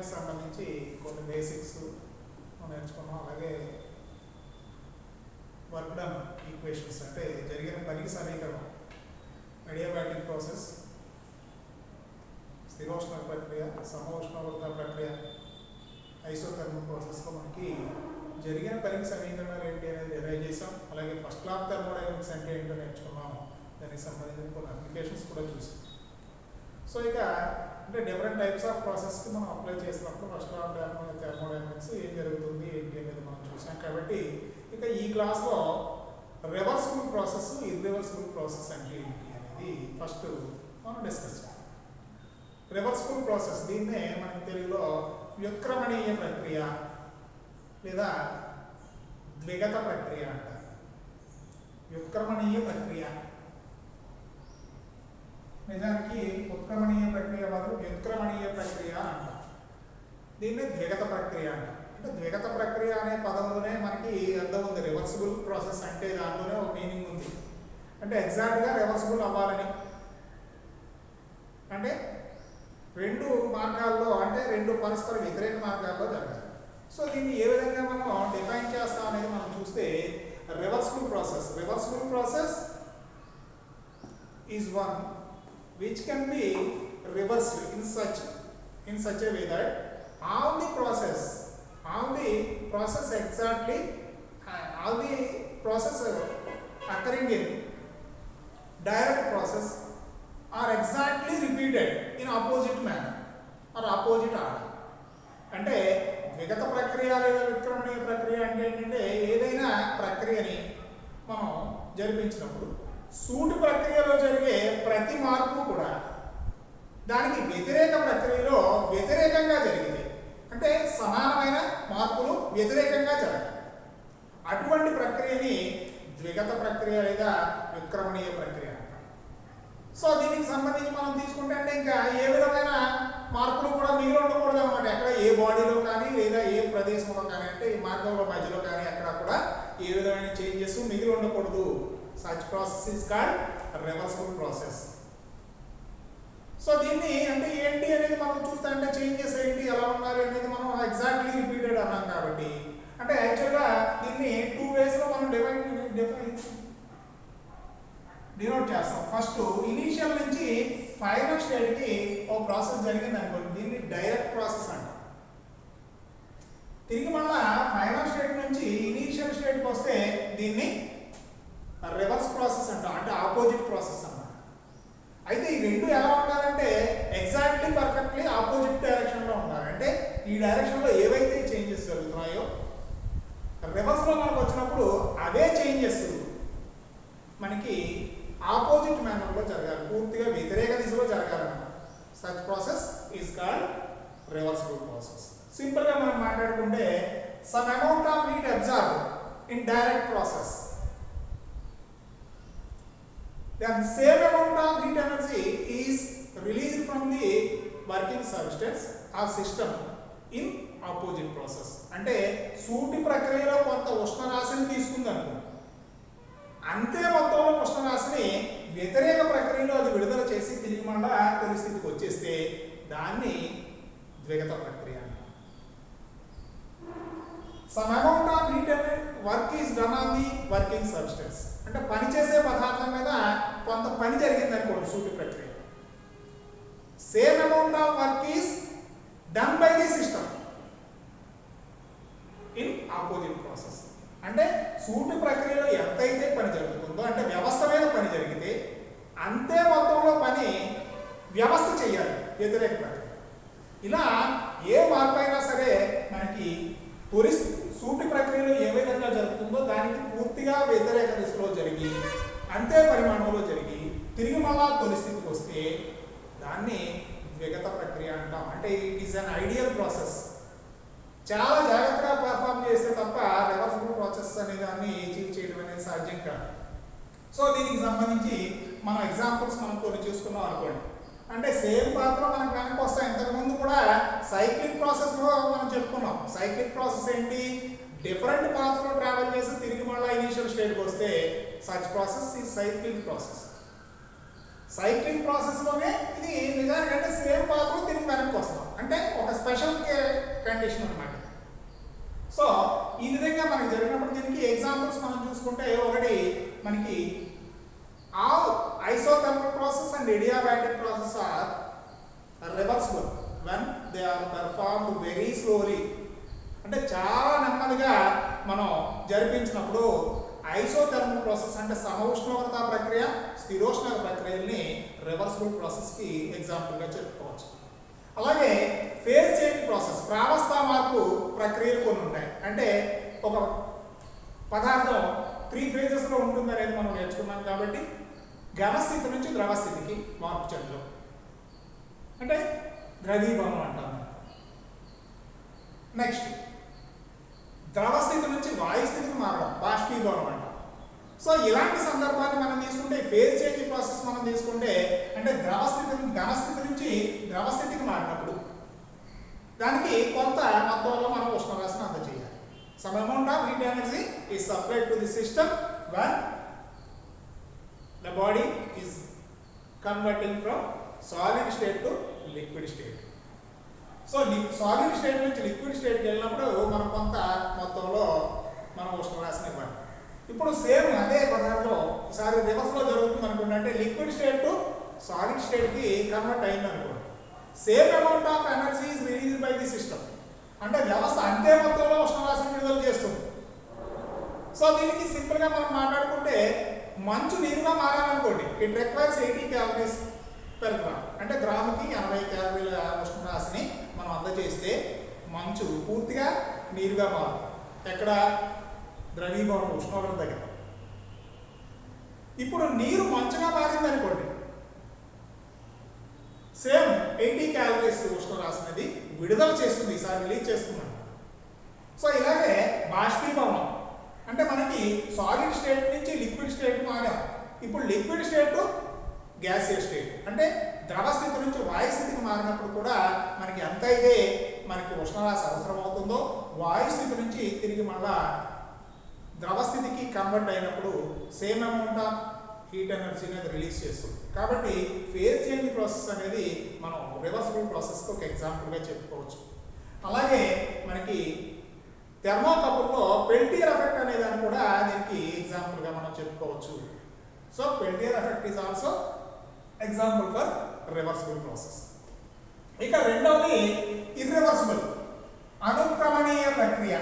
Thermodynamics సంబంధించి కొన్ని basics నేర్చుకున్నాం. అలాగే వర్క్ డన్ ఈక్వేషన్స్ అంటే జరిగిన పనికి సమీకరణం, అడియాబాటిక్ ప్రాసెస్, స్థిరోష్ణ ప్రక్రియ, సమోష్ణోగ్రత ప్రక్రియ, ఐసోథర్మల్ ప్రాసెస్లో మనకి జరిగిన పనికి సమీకరణాలు ఏంటి అనేది డిరైవ్ చేసాం. అలాగే ఫస్ట్ లా ఆఫ్ థర్మోడైనమిక్స్ అంటే ఏంటో నేర్చుకున్నాము. దానికి సంబంధించిన కొన్ని అప్లికేషన్స్ కూడా చూసాం. సో ఇక అంటే డిఫరెంట్ టైప్స్ ఆఫ్ ప్రాసెస్కి మనం అప్లై చేసినప్పుడు ఫస్ట్ లా ఆఫ్ థర్మోడైనమిక్స్ ఏం జరుగుతుంది ఏంటి అనేది మనం చూసాం. కాబట్టి ఇక ఈ క్లాస్లో రివర్సిబుల్ ప్రాసెస్, ఇర్రివర్సిబుల్ ప్రాసెస్ అంటే ఏంటి అనేది ఫస్ట్ మనం డిస్కస్ చేయాలి. రివర్సిబుల్ ప్రాసెస్ దీన్నే మనకి తెలుగులో వ్యుత్క్రమణీయ ప్రక్రియ లేదా ద్విగత ప్రక్రియ అంటారు. వ్యుత్క్రమణీయ ప్రక్రియ నిజానికి ఉత్క్రమణీయ ప్రక్రియ బదులు వ్యుత్క్రమణీయ ప్రక్రియ అంటారు. దీన్ని ద్విగత ప్రక్రియ అంటారు. అంటే ద్విగత ప్రక్రియ అనే పదంలోనే మనకి అర్థం ఉంది. రివర్సిబుల్ ప్రాసెస్ అంటే దాంట్లోనే ఒక మీనింగ్ ఉంది. అంటే ఎగ్జాక్ట్గా రివర్సిబుల్ అవ్వాలని, అంటే రెండు మార్గాల్లో అంటే రెండు పరస్పర వ్యతిరేక మార్గాల్లో జరగాలి. సో దీన్ని ఏ విధంగా మనం డిఫైన్ చేస్తాం అనేది మనం చూస్తే reversible process is one which can be reversed in such a way that all the process occurring in direct process are exactly repeated in opposite manner or opposite order. అంటే ద్విగత ప్రక్రియ లేదా వ్యుత్క్రమణీయ ప్రక్రియ అంటే ఏంటంటే ఏదైనా ప్రక్రియని మనం జరిపించినప్పుడు సూటి ప్రక్రియలో జరిగే ప్రతి మార్పు కూడా దానికి వ్యతిరేక ప్రక్రియలో వ్యతిరేకంగా జరిగింది. అంటే సమానమైన మార్పులు వ్యతిరేకంగా జరగాలి. అటువంటి ప్రక్రియని ద్విగత ప్రక్రియ లేదా వ్యుత్క్రమణీయ ప్రక్రియ అంటారు. సో దీనికి సంబంధించి మనం తీసుకుంటే అంటే ఇంకా ఏ విధమైన మార్పులు కూడా మిగిలి ఉండకూడదు అనమాట. ఎక్కడ ఏ బాడీలో కానీ లేదా ఏ ప్రదేశంలో కానీ అంటే ఈ మార్గంలో మధ్యలో కానీ అక్కడ కూడా ఏ విధమైన చేంజెస్ మిగిలి ఉండకూడదు. Such process is called reversible process. So దీన్ని అంటే ఏంటి అనేది మనం చూస్తే అంటే చేంజెస్ ఏంటి ఎలా ఉండాలి అనేది మనం ఎగ్జాక్ట్లీ రిపీటెడ్ అన్నాం. కాబట్టి అంటే యాక్చువల్గా దీన్ని టూ వేస్లో మనం డినోట్ చేస్తాం. ఫస్ట్ ఇనీషియల్ నుంచి ఫైనల్ స్టేట్కి ఒక ప్రాసెస్ జరిగింది అనుకోండి, దీన్ని డైరెక్ట్ ప్రాసెస్ అంటాం. తిరిగి మళ్ళా ఫైనల్ స్టేట్ నుంచి ఇనీషియల్ స్టేట్కి వస్తే దీన్ని రివర్స్ ప్రాసెస్ అంటాం. అంటే ఆపోజిట్ ప్రాసెస్ అన్నమాట. అయితే ఈ రెండు ఎలా ఉండాలంటే ఎగ్జాక్ట్లీ పర్ఫెక్ట్లీ ఆపోజిట్ డైరెక్షన్లో ఉండాలి. అంటే ఈ డైరెక్షన్లో ఏవైతే చేంజెస్ జరుగుతున్నాయో రివర్స్లో మనకు వచ్చినప్పుడు అవే చేంజెస్ మనకి ఆపోజిట్ మేనర్లో జరగాలి, పూర్తిగా వ్యతిరేక దిశలో జరగాలన్నమాట. Such process is called reversible process. సింపుల్గా మనం మాట్లాడుకుంటే some amount of heat absorb in direct process, then same amount of heat energy is released from the working substance or system in opposite process. అంటే సూటి ప్రక్రియలో కొంత ఉష్ణరాశిని తీసుకుంది అనుకో, అంతే మొత్తంలో ఉష్ణరాశిని వ్యతిరేక ప్రక్రియలో అది విడుదల చేసి తిరిగి మళ్ళా తొలి స్థితికి వచ్చేస్తే దాన్ని ద్విగత ప్రక్రియ అంటారు. Some amount of heat work is done on the working substance. అంటే పనిచేసే పదార్థం మీద కొంత పని జరిగింది అనుకోండి సూటి ప్రక్రియ. Same amount of work is done by the system in opposite process. అంటే సూటి ప్రక్రియలో ఎంతైతే పని జరుగుతుందో అంటే వ్యవస్థ మీద పని జరిగితే అంతే మొత్తంలో పని వ్యవస్థ చేయాలి వ్యతిరేక ప్రక్రియ. ఇలా ఏ మార్పు అయినా సరే మనకి సూటి ప్రక్రియలో ఏ విధంగా జరుగుతుందో దానికి పూర్తిగా వ్యతిరేక దిశలో జరిగి అంతే పరిమాణంలో జరిగి తిరిగి మళ్ళా తొలి స్థితికి వస్తే దాన్ని ద్విగత ప్రక్రియ అంటాం. అంటే it is an ideal process. చాలా జాగ్రత్తగా పర్ఫామ్ చేస్తే తప్ప రివర్సిబుల్ ప్రాసెస్ అనే దాన్ని అచీవ్ చేయడం అనేది సాధ్యం కాదు. సో దీనికి సంబంధించి మనం ఎగ్జాంపుల్స్ మనం కొన్ని చూసుకున్నాం అనుకోండి. అంటే సేమ్ పాత్ర మనకు వెనక్కి వస్తాయి. ఇంతకుముందు కూడా సైక్లిక్ ప్రాసెస్లో మనం చెప్పుకున్నాం. సైక్లిక్ ప్రాసెస్ ఏంటి, డిఫరెంట్ పాత్రలో ట్రావెల్ చేసి తిరిగి మళ్ళీ ఇనీషియల్ స్టేట్కి వస్తే సచ్ ప్రాసెస్ ఈ సైక్లిక్ ప్రాసెస్. సైక్లిక్ ప్రాసెస్లోనే ఇది నిజానికంటే సేమ్ పాత్రలో తిరిగి వెనక్కి వస్తాం. అంటే ఒక స్పెషల్ కండిషన్ అన్నమాట. సో ఈ విధంగా మనకి జరిగినప్పుడు దీనికి ఎగ్జాంపుల్స్ మనం చూసుకుంటే ఒకటి మనకి all isothermal process and adiabatic process are reversible when they are performed very slowly. అంటే చాలా నెమ్మదిగా మనం జరిపించినప్పుడు ఐసోథర్మల్ ప్రాసెస్ అంటే సమఉష్ణోగ్రత ప్రక్రియ, స్థిరోష్ణక ప్రక్రియల్ని రివర్సిబుల్ ప్రాసెస్కి ఎగ్జాంపుల్గా చెప్పుకోవచ్చు. అలాగే ఫేజ్ చేంజ్ ప్రాసెస్, ప్రావస్థా మార్పు ప్రక్రియలు కొన్ని ఉంటాయి. అంటే ఒక పదార్థం 3 ఫేజెస్లో ఉంటుంది అనేది మనం నేర్చుకున్నాం కాబట్టి ఘనస్థితి నుంచి ద్రవస్థితికి మార్పు చెందడం అంటే ద్రవీభవనం అంటాం. నెక్స్ట్ ద్రవస్థితి నుంచి వాయుస్థితికి మారడం బాష్పీభవనం అంటాం. సో ఇలాంటి సందర్భాన్ని మనం తీసుకుంటే ఫేజ్ చేంజ్ ప్రాసెస్ మనం తీసుకుంటే అంటే ఘనస్థితి నుంచి ద్రవస్థితికి మారినప్పుడు దానికి కొంత మొత్తంలో మనం ఉష్ణరాశిని అందజేయాలి. Some amount of heat energy is supplied to the system when the body is converting from solid state to liquid state. So solid state నుంచి లిక్విడ్ స్టేట్కి వెళ్ళినప్పుడు మనం కొంత మొత్తంలో మనం ఉష్ణరాశిని ఇవ్వాలి. ఇప్పుడు సేమ్ అదే పదార్థం ఈసారి రివర్స్లో జరుగుతుంది అనుకోండి. అంటే లిక్విడ్ స్టేట్ టు సాలిడ్ స్టేట్కి కన్వర్ట్ అయింది అనుకోండి. Same amount of energy is release by the system. అంటే వ్యవస్థ అంతే మొత్తంలో ఉష్ణరాశిని విడుదల చేస్తుంది. సో దీనికి సింపుల్గా మనం మాట్లాడుకుంటే మంచు నీరుగా మారాలనుకోండి, it requires 80 calories per gram. అంటే గ్రాముకి 80 క్యాలరీల ఉష్ణరాశిని మనం అందజేస్తే మంచు పూర్తిగా నీరుగా మారుతుంది. ఎక్కడ? ద్రవీభవనం ఉష్ణోగ్రత దగ్గర. ఇప్పుడు నీరు మంచుగా మారింది అనుకోండి, సేమ్ 80 క్యాలరీస్ ఉష్ణరాశి అనేది విడుదల చేస్తుంది, ఈసారి రిలీజ్ చేస్తున్నాం. సో ఇలాగే బాష్పీభవనం అంటే మనకి సాలిడ్ స్టేట్ నుంచి లిక్విడ్ స్టేట్ మారాం. ఇప్పుడు లిక్విడ్ స్టేట్ గ్యాసియస్ స్టేట్ అంటే ద్రవస్థితి నుంచి వాయుస్థితికి మారినప్పుడు కూడా మనకి ఎంత అయితే మనకి ఉష్ణరాశి అవసరం అవుతుందో వాయుస్థితి నుంచి తిరిగి మళ్ళా ద్రవస్థితికి కన్వర్ట్ అయినప్పుడు same amount of heat energy అనేది రిలీజ్ చేస్తుంది. కాబట్టి ఫేజ్ చేంజ్ ప్రాసెస్ అనేది మనం రివర్సిబుల్ ప్రాసెస్కి ఒక ఎగ్జాంపుల్గా చెప్పుకోవచ్చు. అలాగే మనకి థెర్మోకపుల్లో పెల్టియర్ ఎఫెక్ట్ అనే దాన్ని కూడా దీనికి ఎగ్జాంపుల్గా మనం చెప్పుకోవచ్చు. So Peltier effect is also example for reversible process. ఇక రెండవది ఇర్రివర్సిబుల్ అనుక్రమణీయ ప్రక్రియ.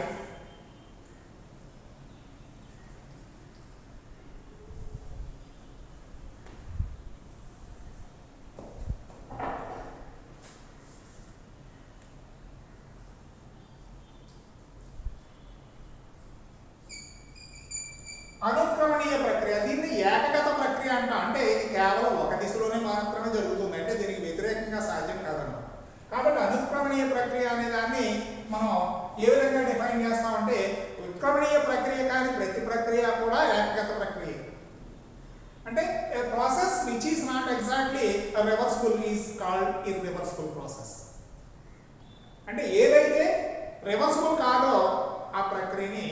అనుక్రమణీయ ప్రక్రియ దీన్ని ఏకగత ప్రక్రియ అంట. అంటే ఇది కేవలం ఒక దిశలోనే మాత్రమే జరుగుతుంది, అంటే దీనికి వ్యతిరేకంగా సాధ్యం కాదన్నమాట. కాబట్టి అనుక్రమణీయ ప్రక్రియ అనే దాన్ని మనం ఏ విధంగా డిఫైన్ చేస్తామంటే ఉత్క్రమణీయ ప్రక్రియ కానీ ప్రతి ప్రక్రియ కూడా ఏకగత ప్రక్రియ. అంటే a process which is not exactly reversible is called irreversible process. అంటే ఏదైతే రివర్సిబుల్ కాదో ఆ ప్రక్రియని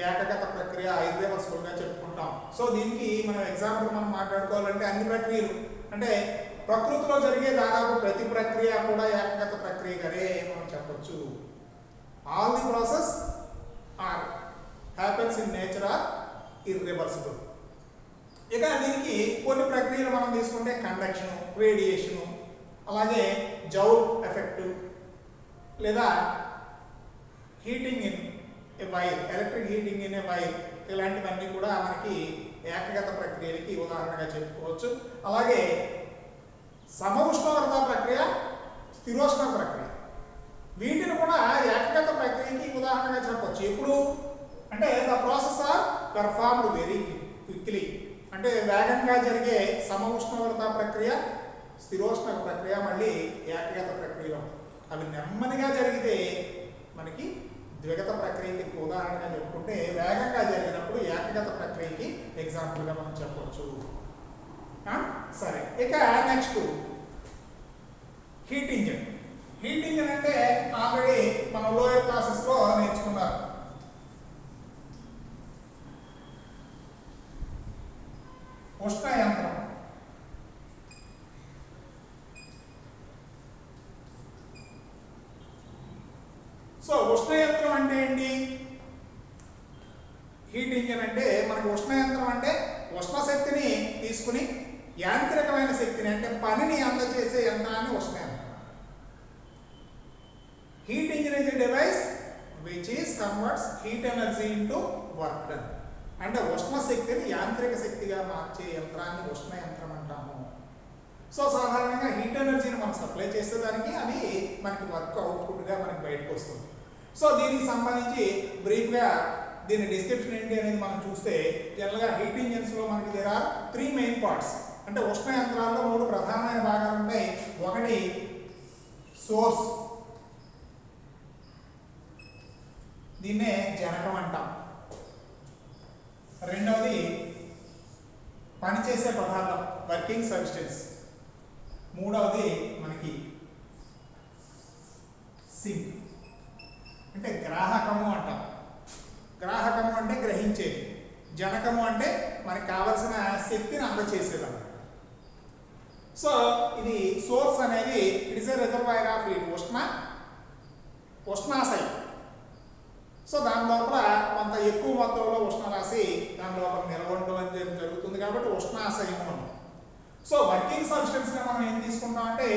ఏకగత ప్రక్రియ ఇర్రివర్సిబుల్గా చెప్పుకుంటాం. సో దీనికి మనం ఎగ్జాంపుల్ మనం మాట్లాడుకోవాలంటే అన్ని ప్రక్రియలు అంటే ప్రకృతిలో జరిగే దాదాపు ప్రతి ప్రక్రియ కూడా ఏకగత ప్రక్రియగానే మనం చెప్పొచ్చు. All the process are happens in nature are irreversible. ఇక దీనికి కొన్ని ప్రక్రియలు మనం తీసుకుంటే కండక్షన్, రేడియేషను, అలాగే జౌల్ ఎఫెక్ట్ లేదా heating in a wire, electric heating in a wire, ఇలాంటివన్నీ కూడా మనకి ఏకగత ప్రక్రియలకి ఉదాహరణగా చెప్పుకోవచ్చు. అలాగే సమఉష్ణోగ్రత ప్రక్రియ, స్థిరోష్ణ ప్రక్రియ, వీటిని కూడా ఏకగత ప్రక్రియకి ఉదాహరణగా చెప్పవచ్చు. ఎప్పుడు అంటే the process are performed very quickly. అంటే వేగంగా జరిగే సమఉష్ణోగ్రత ప్రక్రియ, స్థిరోష్ణ ప్రక్రియ మళ్ళీ ఏకగత ప్రక్రియలో. అవి నెమ్మదిగా జరిగితే మనకి ద్విగత ప్రక్రియకి ఉదాహరణగా చెప్పుకుంటే వేగంగా జరిగినప్పుడు ఏకగత ప్రక్రియకి ఎగ్జాంపుల్గా మనం చెప్పవచ్చు. సరే, ఇక next heat engine. Heat engine అంటే ఆల్రెడీ మనం లోయర్ క్లాసెస్లో నేర్చుకున్నారు. ఉష్ణ యంత్రం. సో ఉష్ణ యంత్రం అంటే ఏంటి? హీట్ ఇంజిన్ అంటే మనకి ఉష్ణ యంత్రం అంటే ఉష్ణ శక్తిని తీసుకుని యాంత్రికమైన శక్తిని అంటే పనిని అందజేసే యంత్రాన్ని ఉష్ణ యంత్రం. Heat engine is a device which is converts heat energy into work done. అంటే ఉష్ణ శక్తిని యాంత్రిక శక్తిగా మార్చే యంత్రాన్ని ఉష్ణ యంత్రం అంటాము. సో సాధారణంగా హీట్ ఎనర్జీని మనం సప్లై చేసేదానికి అది మనకి వర్క్ అవుట్పుట్గా మనకి బయటకు వస్తుంది. సో దీనికి సంబంధించి బ్రీఫ్గా దీని డిస్క్రిప్షన్ ఏంటి అనేది మనం చూస్తే జనరల్గా హీట్ ఇంజిన్స్లో మనకి దేర్ ఆర్ 3 మెయిన్ పార్ట్స్. అంటే ఉష్ణ యంత్రాల్లో 3 ప్రధానమైన భాగాలు ఉంటాయి. ఒకటి సోర్స్, దీన్నే జనకం అంటాం. రెండవది పనిచేసే పదార్థం, వర్కింగ్ సబ్స్టెన్స్. మూడవది మనకి సింక్ అంటే గ్రాహకము అంటాం. గ్రాహకము అంటే గ్రహించేది, జనకము అంటే మనకి కావలసిన శక్తిని అందచేసేది అన్నమాట. సో ఇది సోర్స్ అనేది it is a reservoir of heat, ఉష్ణాశయం. సో దాని లోపల కొంత ఎక్కువ మొత్తంలో ఉష్ణ రాశి దాని లోపల నిల్వ ఉండడం అనేది జరుగుతుంది కాబట్టి ఉష్ణాశయం అన్నాం. సో వర్కింగ్ సబ్స్టెన్స్గా మనం ఏం తీసుకుంటాం అంటే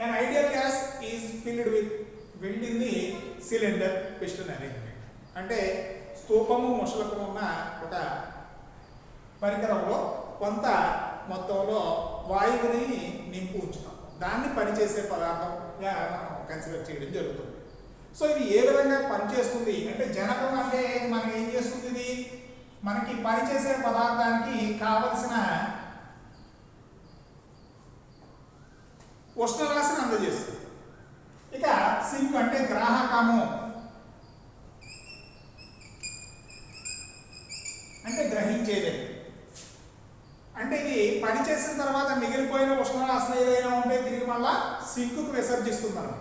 an ideal gas is filled with wind in the cylinder piston arrangement. అంటే స్తూపము ముషలకము ఉన్న ఒక పరికరంలో కొంత మొత్తంలో వాయువుని నింపు ఉంచుతాం. దాన్ని పనిచేసే పదార్థంగా మనం కన్సిడర్ చేయడం జరుగుతుంది. సో ఇది ఏ విధంగా పనిచేస్తుంది అంటే జనకం అంటే మనకి ఏం చేస్తుంది? ఇది మనకి పనిచేసే పదార్థానికి కావలసిన ఉష్ణరాశిని అందజేస్తుంది. ఇక సింక్ అంటే గ్రాహకము అంటే గ్రహించేది. అంటే ఇది పనిచేసిన తర్వాత మిగిలిపోయిన ఉష్ణరాశి ఏదైనా ఉంటే తిరిగి మళ్ళా సింకుకు విసర్జిస్తుంది మనం.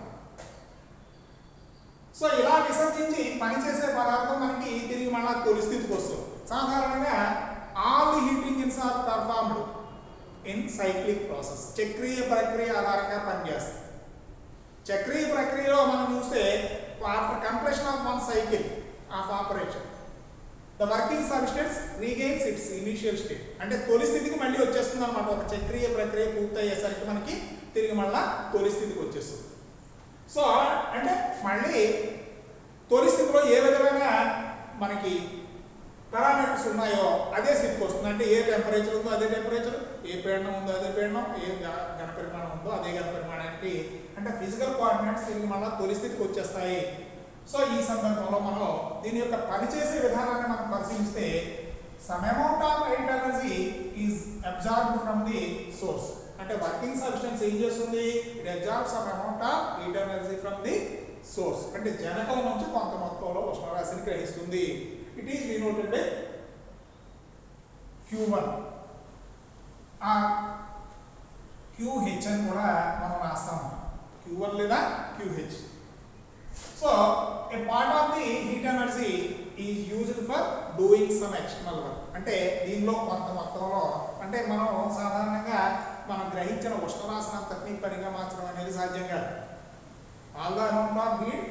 సో ఇలా విసర్జించి పనిచేసే పదార్థం మనకి తిరిగి మళ్ళా తొలి స్థితికి వస్తుంది. సాధారణంగా all the heat engines are performed in cyclic process, చక్రీయ ప్రక్రియ ఆధారంగా పనిచేస్తాయి. చక్రీయ ప్రక్రియలో మనం చూస్తే after completion of one cycle of operation the working substance regains its initial state. అంటే తొలి స్థితికి మళ్ళీ వచ్చేస్తుంది అనమాట. ఒక చక్రీయ ప్రక్రియ పూర్తయ్యేసరికి మనకి తిరిగి మళ్ళా తొలి స్థితికి వచ్చేస్తుంది. సో అంటే మళ్ళీ తొలి స్థితిలో ఏ విధమైన మనకి పారామీటర్స్ ఉన్నాయో అదే స్థితికి వస్తుంది. అంటే ఏ టెంపరేచర్ ఉందో అదే టెంపరేచర్, ఏ పీడనం ఉందో అదే పీడనం, ఏ ఘన పరిమాణం ఉందో అదే ఘన పరిమాణానికి అంటే ఫిజికల్ కోఆర్డినేట్స్ తిరిగి మళ్ళీ తొలి స్థితికి వచ్చేస్తాయి. సో ఈ సందర్భంలో మనం దీని యొక్క పనిచేసే విధానాన్ని మనం పరిశీలిస్తే some amount of heat energy is absorbed from the source. అంటే వర్కింగ్ సబ్స్టెన్స్ ఏం చేస్తుంది? It absorbs some amount of heat energy from the source. అంటే జనకం నుంచి కొంత మొత్తంలో ఉష్ణరాశిని గ్రహిస్తుంది. It is denoted by Q1 ఆ QH అని కూడా మనం రాస్తాం. Q1 లేదా QH. So a part of the heat energy is used for doing some external work. అంటే దీనిలో కొంత మొత్తంలో అంటే మనం సాధారణంగా మనం గ్రహించిన ఉష్ణరాశిని అంతటినీ పనిగా మార్చడం అనేది సాధ్యం కాదు. All the amount of heat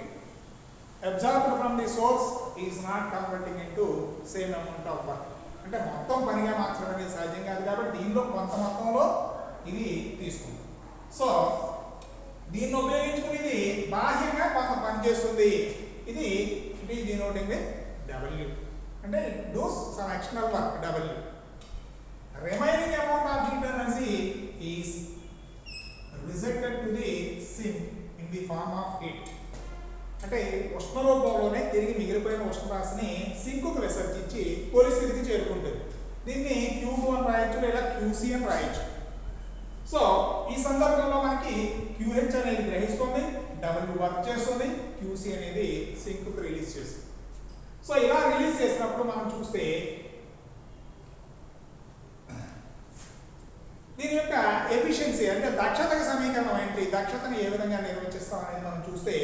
absorbed from the source is not converting into same amount of work. అంటే మొత్తం పనిగా మార్చడం అనేది సాధ్యం కాదు కాబట్టి దీనిలో కొంత మొత్తంలో ఇది తీసుకుంటాం. సో దీన్ని ఉపయోగించుకుని ఇది బాహ్యంగా కొంత పని చేస్తుంది. ఇది it is denoting with W. అంటే it does some external work W. Remaining amount of heat energy is rejected to the sink in the form of heat. అంటే ఉష్ణ రూపంలోనే తిరిగి మిగిలిపోయిన ఉష్ణరాశిని సింకుకు విసర్జించి తొలి స్థితికి చేరుకుంటుంది. దీన్ని Q2 అని రాయొచ్చు లేదా QC అని రాయొచ్చు. సో ఈ సందర్భంలో మనకి QH అనేది గ్రహిస్తుంది, W వర్క్ చేస్తుంది, QC అనేది సింకుకు రిలీజ్ చేస్తుంది. సో ఇలా రిలీజ్ చేసినప్పుడు మనం చూస్తే దీని యొక్క ఎఫిషియన్సీ అంటే దక్షతకి సమీకరణం ఏంటి, దక్షతని ఏ విధంగా నిర్వచిస్తాం అనేది మనం చూస్తే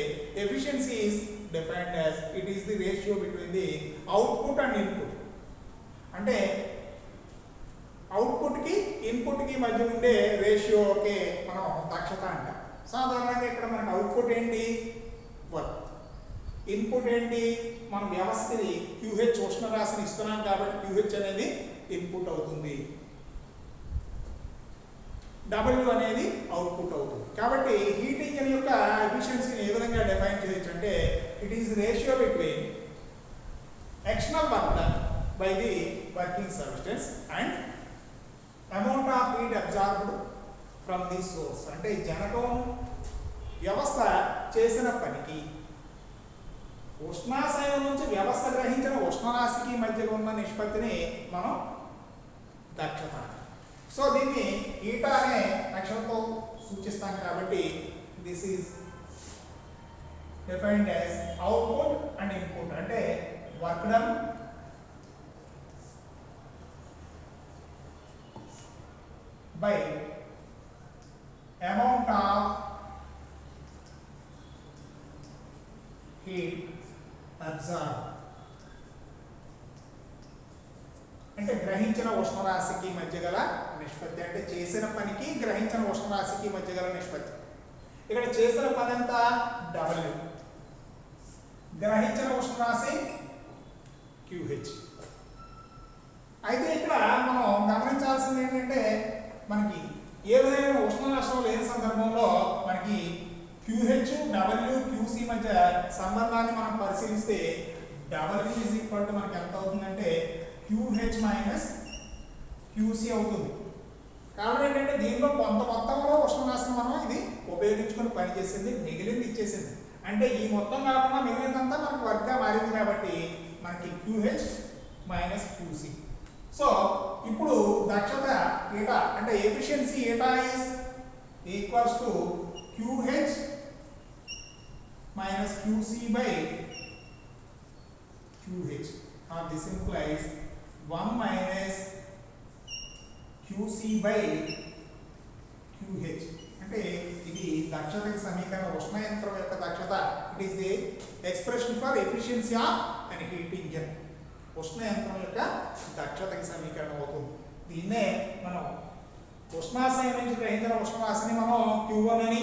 efficiency is defined as it is the ratio between the output and input. అంటే అవుట్పుట్కి ఇన్పుట్కి మధ్య ఉండే రేషియోకే మనం దక్షత అంటాం. సాధారణంగా ఇక్కడ మనకి అవుట్పుట్ ఏంటి? వర్క్. ఇన్పుట్ ఏంటి, మనం వ్యవస్థకి QH ఉష్ణరాశిని ఇస్తున్నాం కాబట్టి QH అనేది ఇన్పుట్ అవుతుంది, W అనేది అవుట్పుట్ అవుతుంది. కాబట్టి హీట్ ఇంజిన్ యొక్క ఎఫిషియన్సీని ఏ విధంగా డిఫైన్ చేయొచ్చు అంటే it is ratio between external work done by the working substance and amount of heat absorbed from the source. అంటే జనకం వ్యవస్థ చేసిన పనికి ఉష్ణాశయం నుంచి వ్యవస్థ గ్రహించిన ఉష్ణరాశికి మధ్యలో ఉన్న నిష్పత్తిని మనం దక్షత. సో దీన్ని ఈటా అనే అక్షరంతో సూచిస్తాం కాబట్టి this is defined as output and input. అంటే work done by amount of heat absorbed. అంటే గ్రహించిన ఉష్ణరాశికి మధ్య గల నిష్పత్తి, అంటే చేసిన పనికి గ్రహించిన ఉష్ణరాశికి మధ్య గల నిష్పత్తి. ఇక్కడ చేసిన పని ఎంత W, గ్రహించిన ఉష్ణరాశి QH. అయితే ఇక్కడ మనం గమనించాల్సింది ఏంటంటే మనకి ఏ విధమైన ఉష్ణ నష్టం లేని సందర్భంలో మనకి QH, W, QC మధ్య సంబంధాన్ని మనం పరిశీలిస్తే W ఈజ్ ఈక్వల్ టు మనకి ఎంత అవుతుందంటే QH మైనస్ QC అవుతుంది. కాబట్టి ఏంటంటే దీనిలో కొంత మొత్తంలో ఉష్ణ నష్టం మనం ఇది ఉపయోగించుకొని పనిచేసింది, మిగిలింది ఇచ్చేసింది. అంటే ఈ మొత్తం కాకుండా మిగిలినంతా మనకు వర్క్గా మారింది కాబట్టి మనకి QH మైనస్ QC. సో ఇప్పుడు దక్షత ఈటా అంటే efficiency eta is equals to QH minus QC by QH, or this implies 1 minus QC by QH. అంటే ఇది దక్షతకి సమీకరణ, ఉష్ణ యంత్రం యొక్క దక్షత. It is the expression for efficiency of and heat engine. ఉష్ణ యంత్రం యొక్క దక్షతకి సమీకరణం అవుతుంది. దీన్నే మనం ఉష్ణాశయం నుంచి గ్రహించిన ఉష్ణరాశిని మనం Q1 అని,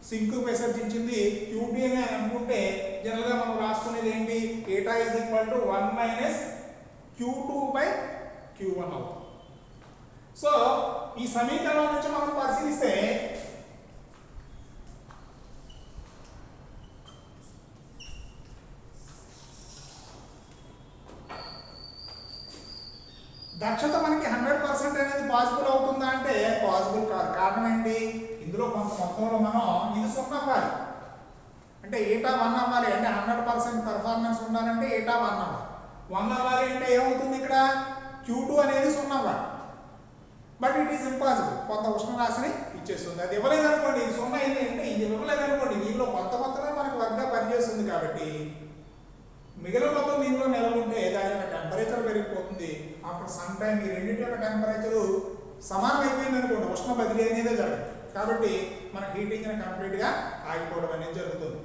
సింక్ విసర్జించింది Q2 అని అనుకుంటే జనరల్ గా మనం రాసుకునేది ఏంటి, eta is equal to 1 minus Q2 by Q1 అవుతుంది. సో ఈ సమీకరణం నుంచి మనం పరిశీలిస్తే దక్షత మనకి 100% అనేది పాసిబుల్ అవుతుందా అంటే పాసిబుల్ కాదు. కారణం ఏంటి, ఇందులో కొంత మొత్తంలో మనం ఇది 0 అవ్వాలి, అంటే ఈటా 1 అవ్వాలి. అంటే 100% పెర్ఫార్మెన్స్ ఉండాలంటే ఈటా 1 అవ్వాలి. 1 అవ్వాలి అంటే ఏమవుతుంది, ఇక్కడ Q2 అనేది 0 అవ్వాలి. బట్ ఇట్ ఈస్ ఇంపాసిబుల్, కొంత ఉష్ణరాశిని ఇచ్చేస్తుంది. అది ఇవ్వలేదు అనుకోండి, ఇది 0 అయింది అంటే ఇది ఇవ్వలేదు అనుకోండి, దీనిలో కొంత మొత్తమే మనకు వర్క్గా పనిచేస్తుంది కాబట్టి మిగిలిన మొత్తం దీనిలో నిలబడుంటే దాని యొక్క టెంపరేచర్ పెరిగిపోతుంది. ఆఫ్టర్ సమ్ టైం ఈ రెండింటి యొక్క టెంపరేచర్ సమానం అయిపోయింది అనుకోండి, ఉష్ణ బదిలీ అనేది జరగదు. కాబట్టి మన హీట్ ఇంజిన్ కంప్లీట్గా ఆగిపోవడం అనేది జరుగుతుంది.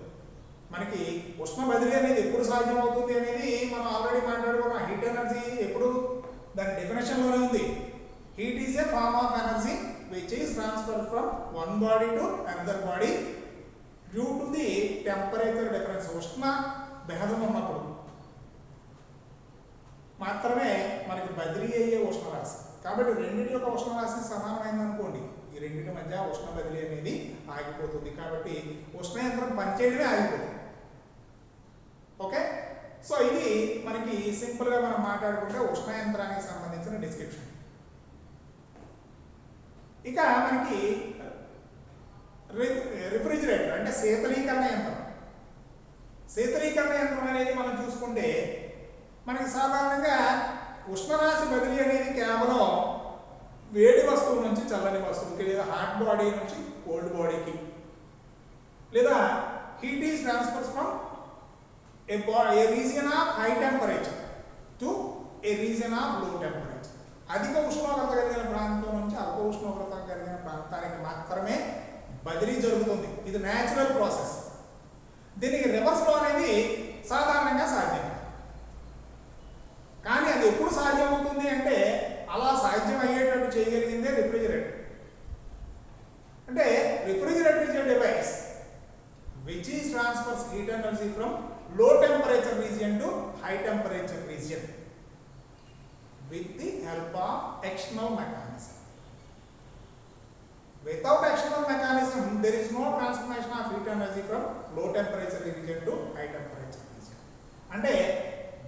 మనకి ఉష్ణ బదిలీ అనేది ఎప్పుడు సాధ్యం అవుతుంది అనేది మనం ఆల్రెడీ మాట్లాడుకున్నాం. హీట్ ఎనర్జీ ఎప్పుడు దాని డెఫినేషన్లోనే ఉంది. Heat is a form of energy which is transfer from one body to another body due to the temperature difference. ఉష్ణ భేదం ఉన్నప్పుడు మాత్రమే మనకి బదిలీ అయ్యే ఉష్ణరాశి. కాబట్టి రెండింటి యొక్క ఉష్ణరాశి సమానమైంది అనుకోండి, ఈ రెండింటి మధ్య ఉష్ణ బదిలీ అనేది ఆగిపోతుంది. కాబట్టి ఉష్ణ యంత్రం పనిచేయడమే ఆగిపోతుంది. ఓకే, సో ఇది మనకి సింపుల్గా మనం మాట్లాడుకుంటే ఉష్ణ యంత్రానికి సంబంధించిన డిస్క్రిప్షన్. ఇక మనకి రిఫ్రిజిరేటర్ అంటే శీతలీకరణ యంత్రం. శీతలీకరణ యంత్రం అనేది మనం చూసుకుంటే మనకి సాధారణంగా ఉష్ణరాశి బదిలీ అనేది కేవలం వేడి వస్తువు నుంచి చల్లని వస్తువుకి, లేదా హాట్ బాడీ నుంచి కోల్డ్ బాడీకి, లేదా heat is transfers from A region of high temperature to A region of లో టెంపరేచర్. అధిక ఉష్ణోగ్రత కలిగిన ప్రాంతం నుంచి అల్ప ఉష్ణోగ్రత కలిగిన ప్రాంతానికి మాత్రమే బదిలీ జరుగుతుంది. ఇది న్యాచురల్ ప్రాసెస్. దీనికి రివర్స్లో అనేది సాధారణంగా సాధ్యం. కానీ అది ఎప్పుడు సాధ్యం అవుతుంది అంటే అలా సాధ్యం అయ్యేటట్టు చేయగలిగిందే రిఫ్రిజిరేటర్. అంటే refrigerator is a device which is transfers heat energy from లో ఎనర్జీ ఫ్రమ్ లో temperature region to high temperature region. అంటే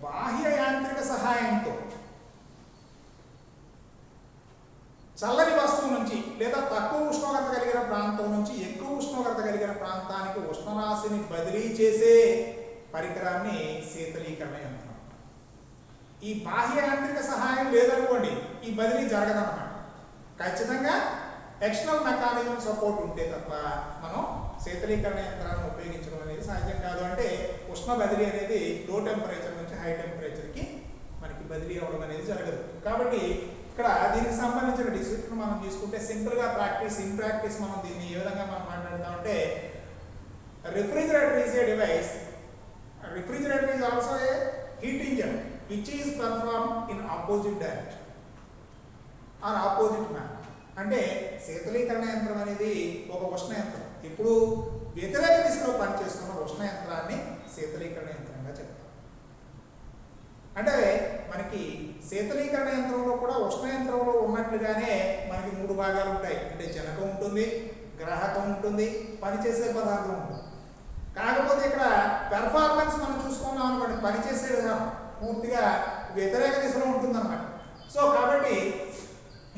బాహ్య యాంత్రిక సహాయంతో చల్లని వస్తువు నుంచి లేదా తక్కువ ఉష్ణోగ్రత కలిగిన ప్రాంతం నుంచి ఎక్కువ ఉష్ణోగ్రత కలిగిన ప్రాంతానికి ఉష్ణరాశిని బదిలీ చేసే పరికరాన్ని శీతలీకరణ యంత్రం. ఈ బాహ్య యాంత్రిక సహాయం లేదనుకోండి ఈ బదిలీ జరగదన్నమాట. ఖచ్చితంగా ఎక్స్టర్నల్ మెకానిజం సపోర్ట్ ఉంటే తప్ప మనం శీతలీకరణ యంత్రాలను ఉపయోగించడం అనేది సాధ్యం కాదు. అంటే ఉష్ణ బదిలీ అనేది లో టెంపరేచర్ నుంచి హై టెంపరేచర్కి మనకి బదిలీ అవ్వడం అనేది జరగదు. కాబట్టి ఇక్కడ దీనికి సంబంధించిన డిసిప్లిన్ మనం తీసుకుంటే సింపుల్గా ప్రాక్టీస్ ఇన్ ప్రాక్టీస్ మనం దీన్ని ఏ విధంగా మనం మాట్లాడతామంటే refrigerator is a device. Refrigerator is also a heat engine which is perform in opposite direction or opposite man. అంటే శీతలీకరణ యంత్రం అనేది ఒక ఉష్ణ యంత్రం. ఇప్పుడు వ్యతిరేక దిశలో పనిచేస్తున్న ఉష్ణ యంత్రాన్ని శీతలీకరణ యంత్రంగా చెప్తాం. అంటే మనకి శీతలీకరణ యంత్రంలో కూడా ఉష్ణ యంత్రంలో ఉన్నట్లుగానే మనకి 3 భాగాలు ఉంటాయి. అంటే జనకం ఉంటుంది, గ్రాహకం ఉంటుంది, పనిచేసే పదార్థం ఉంటుంది. కాకపోతే ఇక్కడ పెర్ఫార్మెన్స్ మనం చూసుకున్నాం అనుకోండి, పనిచేసే విధానం పూర్తిగా వ్యతిరేక దిశలో ఉంటుందన్నమాట. సో కాబట్టి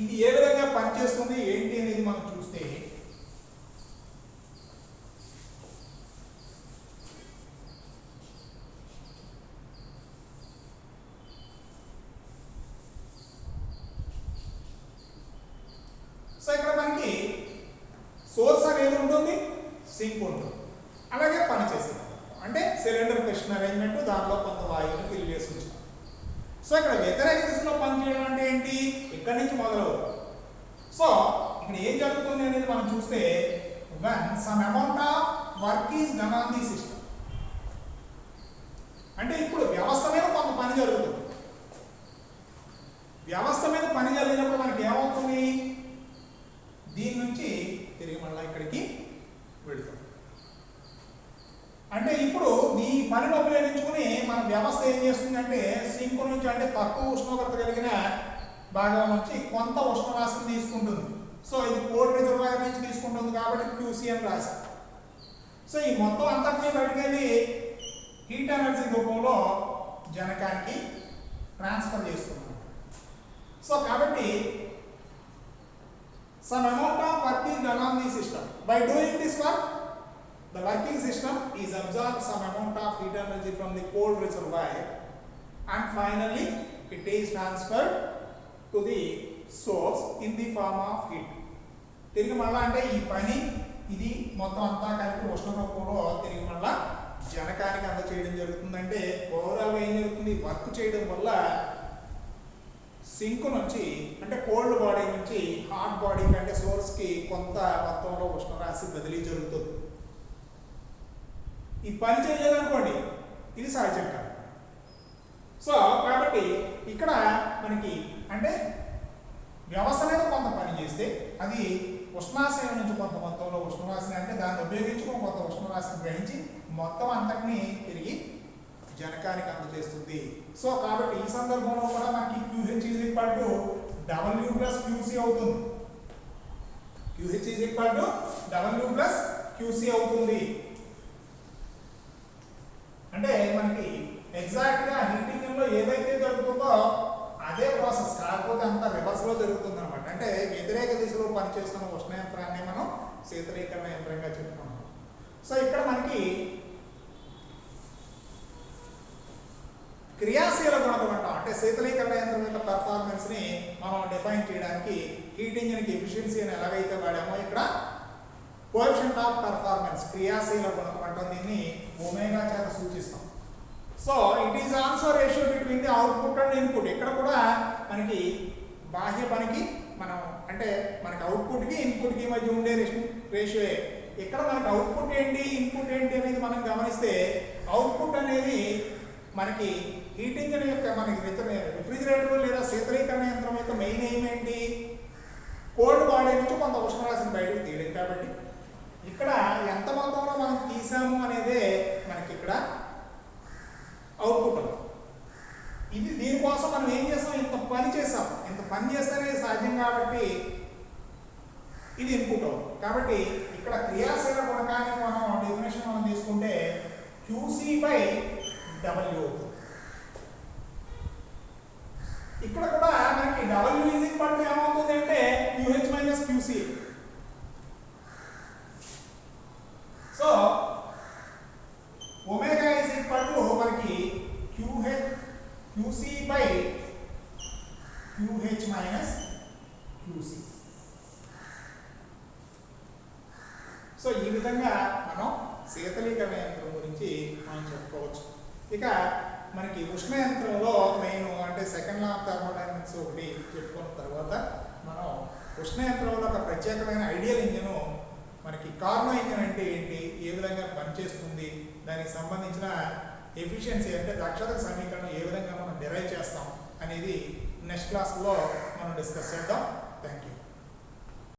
ఇది ఏ విధంగా పనిచేస్తుంది ఏంటి అనేది మనం చూస్తే సో ఇక్కడ మనకి సోర్స్ అనేది ఉంటుంది, సింక్ ఉంటుంది, అలాగే పనిచేసే అంటే సిలిండర్ క్వశ్చన్ అరేంజ్మెంట్, దానిలో కొంత వాయువుని ఫిల్ చేసి ఉంచాం. సో ఇక్కడ వ్యతిరేక దిశలో పనిచేయడం అంటే ఏంటి, ఇక్కడి నుంచి మొదలవుతుంది. సో ఇక్కడ ఏం జరుగుతుంది అనేది మనం చూస్తే when some amount of work is done on the system, అంటే ఇప్పుడు వ్యవస్థ మీద కొంత పని జరుగుతుంది. వ్యవస్థ మీద పని జరిగినప్పుడు మనకి ఏమవుతుంది, దీని నుంచి తిరిగి మళ్ళీ ఇక్కడికి వెళుతుంది. అంటే ఇప్పుడు ఈ పనిని ఉపయోగించుకుని మన వ్యవస్థ ఏం చేస్తుందంటే సింక్ నుంచి అంటే తక్కువ ఉష్ణోగ్రత కలిగిన భాగం నుంచి కొంత ఉష్ణరాశిని తీసుకుంటుంది. సో ఇది కోల్డ్ రిజర్వాయర్ నుంచి తీసుకుంటుంది కాబట్టి QC అని రాసి, సో ఈ మొత్తం అంతటినీ బయటకెళ్ళి హీట్ ఎనర్జీ రూపంలో జనకానికి ట్రాన్స్ఫర్ చేస్తున్నాం. సో కాబట్టి some amount of work is done on the system. By doing this work, the working system is absorbed some amount of heat energy from the cold reservoir and finally it is transferred to the source in the form of heat. తిరిగి మళ్ళా అంటే ఈ పని ఇది మొత్తం అంతా కలిపి ఉష్ణ రూపంలో తిరిగి మళ్ళా జనకానికి అందచేయడం జరుగుతుందంటే ఓవరాల్గా ఏం జరుగుతుంది, వర్క్ చేయడం వల్ల సింక్ నుంచి అంటే కోల్డ్ బాడీ నుంచి హాట్ బాడీ అంటే సోర్స్కి కొంత మొత్తంలో ఉష్ణరాశి బదిలీ జరుగుతుంది. ఈ పని చేయలేదనుకోండి ఇది సహజం కాదు. సో కాబట్టి ఇక్కడ మనకి అంటే వ్యవస్థ మీద కొంత పని చేస్తే అది ఉష్ణాశయం నుంచి కొంత మొత్తంలో ఉష్ణరాశిని అంటే దాన్ని ఉపయోగించుకుని కొంత ఉష్ణరాశిని గ్రహించి మొత్తం అంతటిని తిరిగి జనకానికి అందజేస్తుంది. సో కాబట్టి ఈ సందర్భంలో కూడా మనకి QH is equal to W plus QC అవుతుంది. QH is equal to W plus QC అవుతుంది. అంటే మనకి ఎగ్జాక్ట్ గా హీటింగ్ లో ఏదైతే జరుగుతుందో అదే ప్రాసెస్, కాకపోతే అంతా రివర్స్ లో జరుగుతుంది అనమాట. అంటే వ్యతిరేక దిశలో పనిచేస్తున్న ఉష్ణ యంత్రాన్ని మనం శీతలీకరణ యంత్రంగా చెప్తున్నాం. సో ఇక్కడ మనకి క్రియాశీల గుణకం అంటాం. అంటే శీతలీకరణ యంత్రం యొక్క పెర్ఫార్మెన్స్ ని మనం డిఫైన్ చేయడానికి హీట్ ఇంజిన్ కి ఎఫిషియన్సీ అని ఎలాగైతే వాడామో ఇక్కడ కోఎఫిషియంట్ ఆఫ్ పెర్ఫార్మెన్స్ క్రియాశీల గుణకం అంటాం. దీన్ని ఒమేగా చేత సూచిస్తాం. So it is also ratio between the output and input. ఇక్కడ కూడా మనకి బాహ్య పనికి మనం అంటే మనకి అవుట్పుట్కి ఇన్పుట్కి మధ్య ఉండే రేషియో. ఇక్కడ మనకి అవుట్పుట్ ఏంటి ఇన్పుట్ ఏంటి అనేది మనం గమనిస్తే అవుట్పుట్ అనేది మనకి హీట్ ఇంజిన్ యొక్క మనకి రిఫ్రిజిరేటర్ లేదా శీతలీకరణ యంత్రం యొక్క మెయిన్ ఎయిమ్ ఏంటి, కోల్డ్ బాడీ నుంచి కొంత ఉష్ణరాశిని బయటకు తీయడం. కాబట్టి ఇక్కడ ఎంత మొత్తంలో మనం తీసాము అనేదే మనకి ఇక్కడ అవుట్పుట్. ఇది దీనికోసం మనం ఏం చేస్తాం, ఇంత పని చేసాం, ఇంత పని చేస్తేనే సాధ్యం కాబట్టి ఇది ఇన్పుట్ అవుతుంది. కాబట్టి ఇక్కడ క్రియాశీల గుణకాన్ని మనం డెఫినేషన్ QC బై W అవుతుంది. ఇక్కడ కూడా మనకి W ఈజ్ ఈక్వల్ టు ఏమవుతుంది అంటే QH minus QC. So omega is equal to మనకి QC by QH minus QC. So ఈ విధంగా మనం శీతలీకరణ యంత్రం గురించి మనం చెప్పుకోవచ్చు. ఇక మనకి ఉష్ణ యంత్రంలో మెయిన్ అంటే సెకండ్ లా ఆఫ్ థర్మోడైనమిక్స్ ఒకటి చెప్పుకున్న తర్వాత మనం ఉష్ణ యంత్రంలో ఒక ప్రత్యేకమైన ఐడియల్ ఇంజిన్ మనకి కార్నో ఇంజిన్ అంటే ఏంటి, ఏ విధంగా పనిచేస్తుంది, దానికి సంబంధించిన ఎఫిషియన్సీ అంటే దక్షత సమీకరణం ఏ విధంగా మనం డిరైవ్ చేస్తాం అనేది నెక్స్ట్ క్లాస్లో మనం డిస్కస్ చేద్దాం. Thank you.